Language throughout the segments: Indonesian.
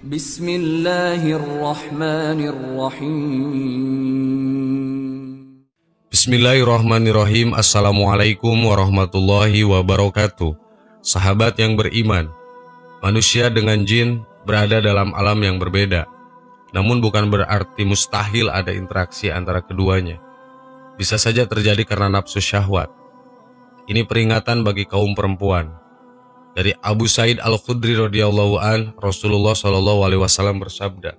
Bismillahirrahmanirrahim. Bismillahirrahmanirrahim. Assalamualaikum warahmatullahi wabarakatuh. Sahabat yang beriman, manusia dengan jin berada dalam alam yang berbeda. Namun bukan berarti mustahil ada interaksi antara keduanya. Bisa saja terjadi karena nafsu syahwat. Ini peringatan bagi kaum perempuan. Dari Abu Sa'id Al-Khudri radhiyallahu an, Rasulullah SAW bersabda,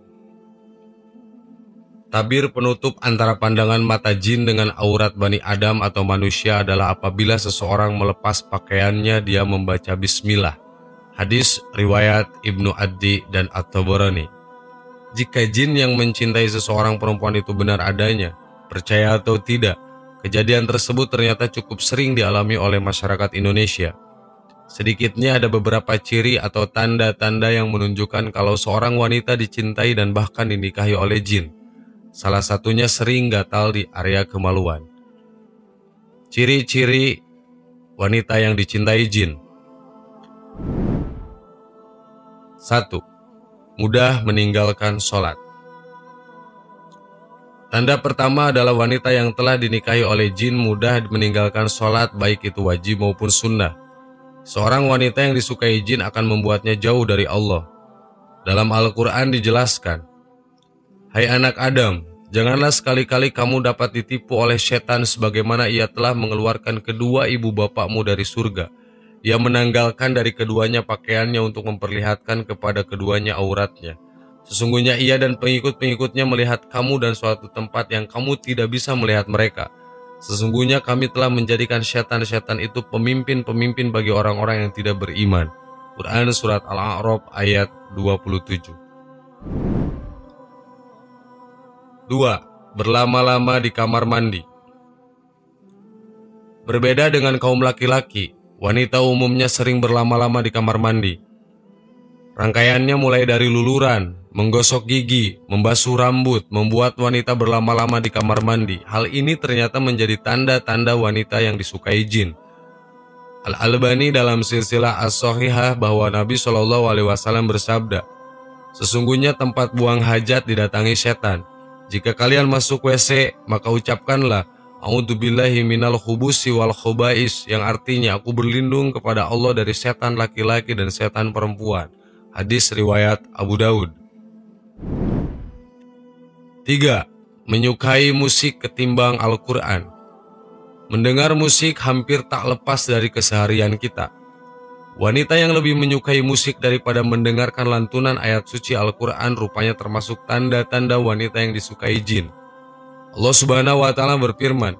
tabir penutup antara pandangan mata jin dengan aurat Bani Adam atau manusia adalah apabila seseorang melepas pakaiannya dia membaca bismillah. Hadis riwayat Ibnu Addi dan At-Tabarani. Jika jin yang mencintai seseorang perempuan itu benar adanya, percaya atau tidak, kejadian tersebut ternyata cukup sering dialami oleh masyarakat Indonesia. Sedikitnya ada beberapa ciri atau tanda-tanda yang menunjukkan kalau seorang wanita dicintai dan bahkan dinikahi oleh jin. Salah satunya sering gatal di area kemaluan. Ciri-ciri wanita yang dicintai jin. 1. Mudah meninggalkan sholat. Tanda pertama adalah wanita yang telah dinikahi oleh jin mudah meninggalkan sholat, baik itu wajib maupun sunnah. Seorang wanita yang disukai jin akan membuatnya jauh dari Allah. Dalam Al-Quran dijelaskan, hai anak Adam, janganlah sekali-kali kamu dapat ditipu oleh setan sebagaimana ia telah mengeluarkan kedua ibu bapakmu dari surga. Ia menanggalkan dari keduanya pakaiannya untuk memperlihatkan kepada keduanya auratnya. Sesungguhnya ia dan pengikut-pengikutnya melihat kamu dan suatu tempat yang kamu tidak bisa melihat mereka. Sesungguhnya kami telah menjadikan setan-setan itu pemimpin-pemimpin bagi orang-orang yang tidak beriman. Quran Surat Al-A'raf ayat 27. 2. Berlama-lama di kamar mandi. Berbeda dengan kaum laki-laki, wanita umumnya sering berlama-lama di kamar mandi. Rangkaiannya mulai dari luluran, menggosok gigi, membasuh rambut, membuat wanita berlama-lama di kamar mandi. Hal ini ternyata menjadi tanda-tanda wanita yang disukai jin. Al-Albani dalam silsilah As-Shahihah bahwa Nabi SAW bersabda, sesungguhnya tempat buang hajat didatangi setan. Jika kalian masuk WC, maka ucapkanlah A'udzubillahi minal khubusi wal khubais, yang artinya aku berlindung kepada Allah dari setan laki-laki dan setan perempuan. Hadis riwayat Abu Daud. 3. Menyukai musik ketimbang Al-Quran. Mendengar musik hampir tak lepas dari keseharian kita. Wanita yang lebih menyukai musik daripada mendengarkan lantunan ayat suci Al-Quran rupanya termasuk tanda-tanda wanita yang disukai jin. Allah Subhanahu wa Ta'ala berfirman,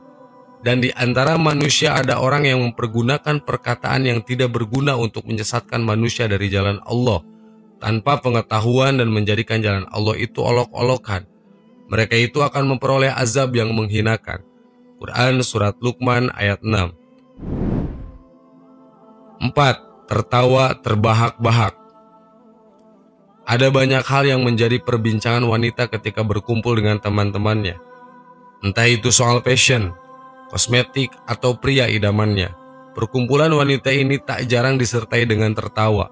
dan di antara manusia ada orang yang mempergunakan perkataan yang tidak berguna untuk menyesatkan manusia dari jalan Allah, tanpa pengetahuan dan menjadikan jalan Allah itu olok-olokan. Mereka itu akan memperoleh azab yang menghinakan. Quran Surat Luqman ayat 6. 4. Tertawa terbahak-bahak. Ada banyak hal yang menjadi perbincangan wanita ketika berkumpul dengan teman-temannya. Entah itu soal fashion, kosmetik, atau pria idamannya. Perkumpulan wanita ini tak jarang disertai dengan tertawa.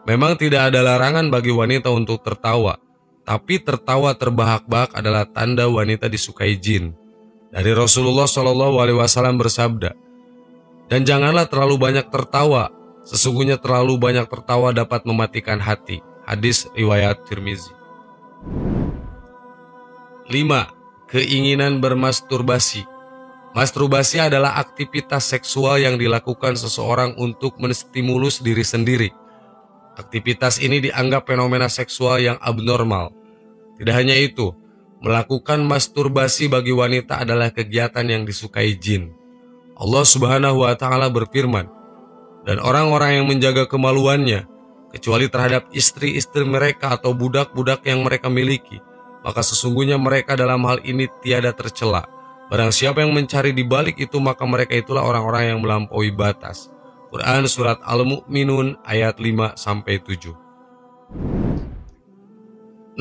Memang tidak ada larangan bagi wanita untuk tertawa, tapi tertawa terbahak-bahak adalah tanda wanita disukai jin. Dari Rasulullah SAW bersabda, dan janganlah terlalu banyak tertawa, sesungguhnya terlalu banyak tertawa dapat mematikan hati. Hadis riwayat Tirmizi. 5. Keinginan bermasturbasi. Masturbasi adalah aktivitas seksual yang dilakukan seseorang untuk menstimulus diri sendiri. Aktivitas ini dianggap fenomena seksual yang abnormal. Tidak hanya itu, melakukan masturbasi bagi wanita adalah kegiatan yang disukai jin. Allah Subhanahu wa Ta'ala berfirman, dan orang-orang yang menjaga kemaluannya, kecuali terhadap istri-istri mereka atau budak-budak yang mereka miliki, maka sesungguhnya mereka dalam hal ini tiada tercela. Barang siapa yang mencari di balik itu, maka mereka itulah orang-orang yang melampaui batas. Quran Surat Al-Mu'minun ayat 5-7. 6.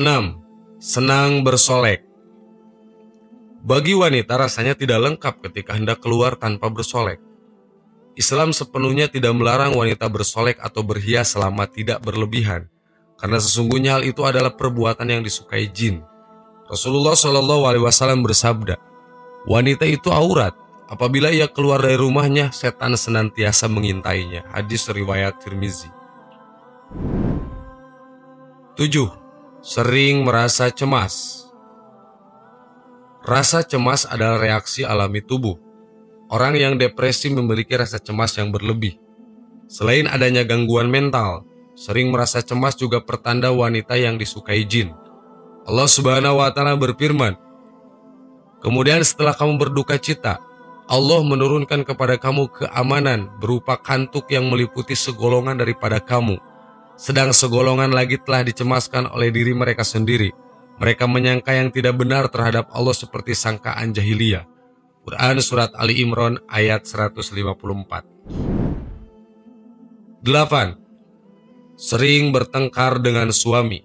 Senang bersolek. Bagi wanita rasanya tidak lengkap ketika hendak keluar tanpa bersolek. Islam sepenuhnya tidak melarang wanita bersolek atau berhias selama tidak berlebihan. karena sesungguhnya hal itu adalah perbuatan yang disukai jin. Rasulullah Shallallahu Alaihi Wasallam bersabda, wanita itu aurat. Apabila ia keluar dari rumahnya, setan senantiasa mengintainya. Hadis riwayat Tirmizi. 7. Sering merasa cemas. Rasa cemas adalah reaksi alami tubuh. Orang yang depresi memiliki rasa cemas yang berlebih. Selain adanya gangguan mental, sering merasa cemas juga pertanda wanita yang disukai jin. Allah Subhanahu wa Ta'ala berfirman, kemudian setelah kamu berduka cita, Allah menurunkan kepada kamu keamanan berupa kantuk yang meliputi segolongan daripada kamu. Sedang segolongan lagi telah dicemaskan oleh diri mereka sendiri. Mereka menyangka yang tidak benar terhadap Allah seperti sangkaan jahiliyah. Quran Surat Ali Imran ayat 154. 8. Sering bertengkar dengan suami.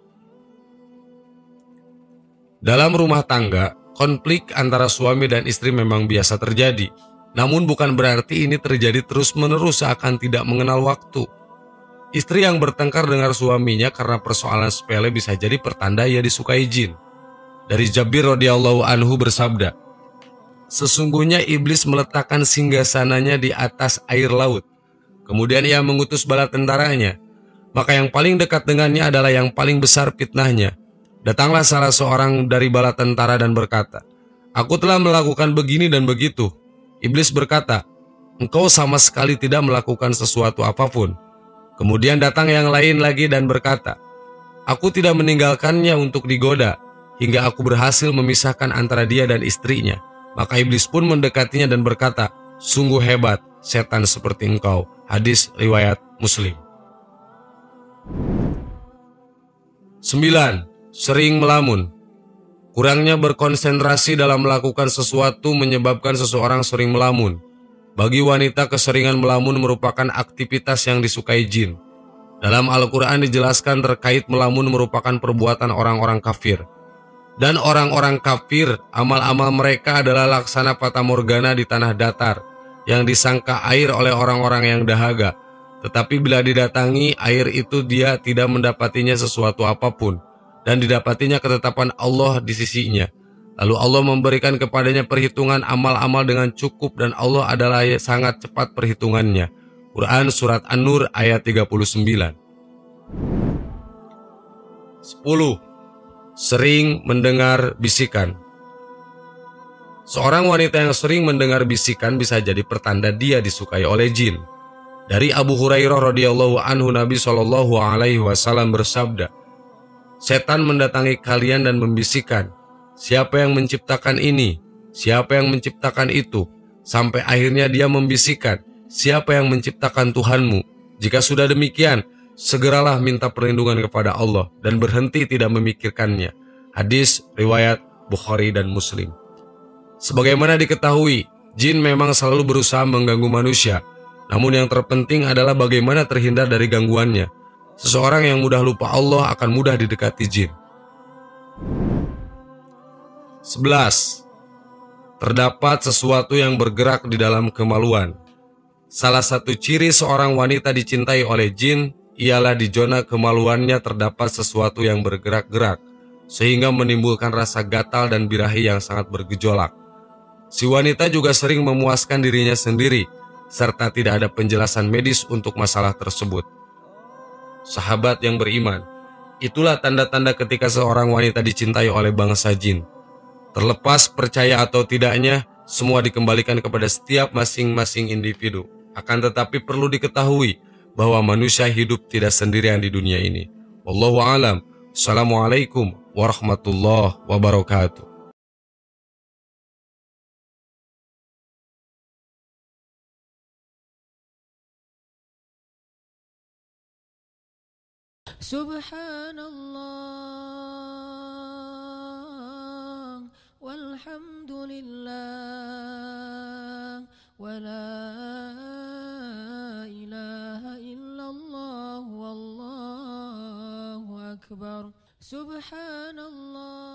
Dalam rumah tangga, konflik antara suami dan istri memang biasa terjadi. Namun bukan berarti ini terjadi terus-menerus seakan tidak mengenal waktu. Istri yang bertengkar dengan suaminya karena persoalan sepele bisa jadi pertanda ia disukai jin. Dari Jabir radhiyallahu anhu bersabda, sesungguhnya iblis meletakkan singgasananya di atas air laut. Kemudian ia mengutus bala tentaranya. Maka yang paling dekat dengannya adalah yang paling besar fitnahnya. Datanglah salah seorang dari bala tentara dan berkata, aku telah melakukan begini dan begitu. Iblis berkata, engkau sama sekali tidak melakukan sesuatu apapun. Kemudian datang yang lain lagi dan berkata, aku tidak meninggalkannya untuk digoda, hingga aku berhasil memisahkan antara dia dan istrinya. Maka iblis pun mendekatinya dan berkata, sungguh hebat setan seperti engkau. Hadis riwayat Muslim. 9. Sering melamun. Kurangnya berkonsentrasi dalam melakukan sesuatu menyebabkan seseorang sering melamun. Bagi wanita, keseringan melamun merupakan aktivitas yang disukai jin. Dalam Al-Quran dijelaskan terkait melamun merupakan perbuatan orang-orang kafir. Dan orang-orang kafir, amal-amal mereka adalah laksana fata morgana di tanah datar, yang disangka air oleh orang-orang yang dahaga. Tetapi bila didatangi air itu, dia tidak mendapatinya sesuatu apapun, dan didapatinya ketetapan Allah di sisinya. Lalu Allah memberikan kepadanya perhitungan amal-amal dengan cukup, dan Allah adalah sangat cepat perhitungannya. Quran Surat An-Nur ayat 39. 10. Sering mendengar bisikan. Seorang wanita yang sering mendengar bisikan bisa jadi pertanda dia disukai oleh jin. Dari Abu Hurairah radhiyallahu anhu, Nabi Shallallahu Alaihi Wasallam bersabda, setan mendatangi kalian dan membisikkan, siapa yang menciptakan ini? Siapa yang menciptakan itu? Sampai akhirnya dia membisikkan, siapa yang menciptakan Tuhanmu? Jika sudah demikian, segeralah minta perlindungan kepada Allah dan berhenti tidak memikirkannya. Hadis riwayat Bukhari dan Muslim. Sebagaimana diketahui, jin memang selalu berusaha mengganggu manusia. Namun yang terpenting adalah bagaimana terhindar dari gangguannya. Seseorang yang mudah lupa Allah akan mudah didekati jin. 11. Terdapat sesuatu yang bergerak di dalam kemaluan. Salah satu ciri seorang wanita dicintai oleh jin ialah di zona kemaluannya terdapat sesuatu yang bergerak-gerak, sehingga menimbulkan rasa gatal dan birahi yang sangat bergejolak. Si wanita juga sering memuaskan dirinya sendiri, serta tidak ada penjelasan medis untuk masalah tersebut. Sahabat yang beriman, itulah tanda-tanda ketika seorang wanita dicintai oleh bangsa jin. Terlepas percaya atau tidaknya, semua dikembalikan kepada setiap masing-masing individu. Akan tetapi perlu diketahui bahwa manusia hidup tidak sendirian di dunia ini. Wallahu a'lam. Assalamualaikum warahmatullahi wabarakatuh. Subhanallah walhamdulillah wala ilaha illallah wallahu akbar. Subhanallah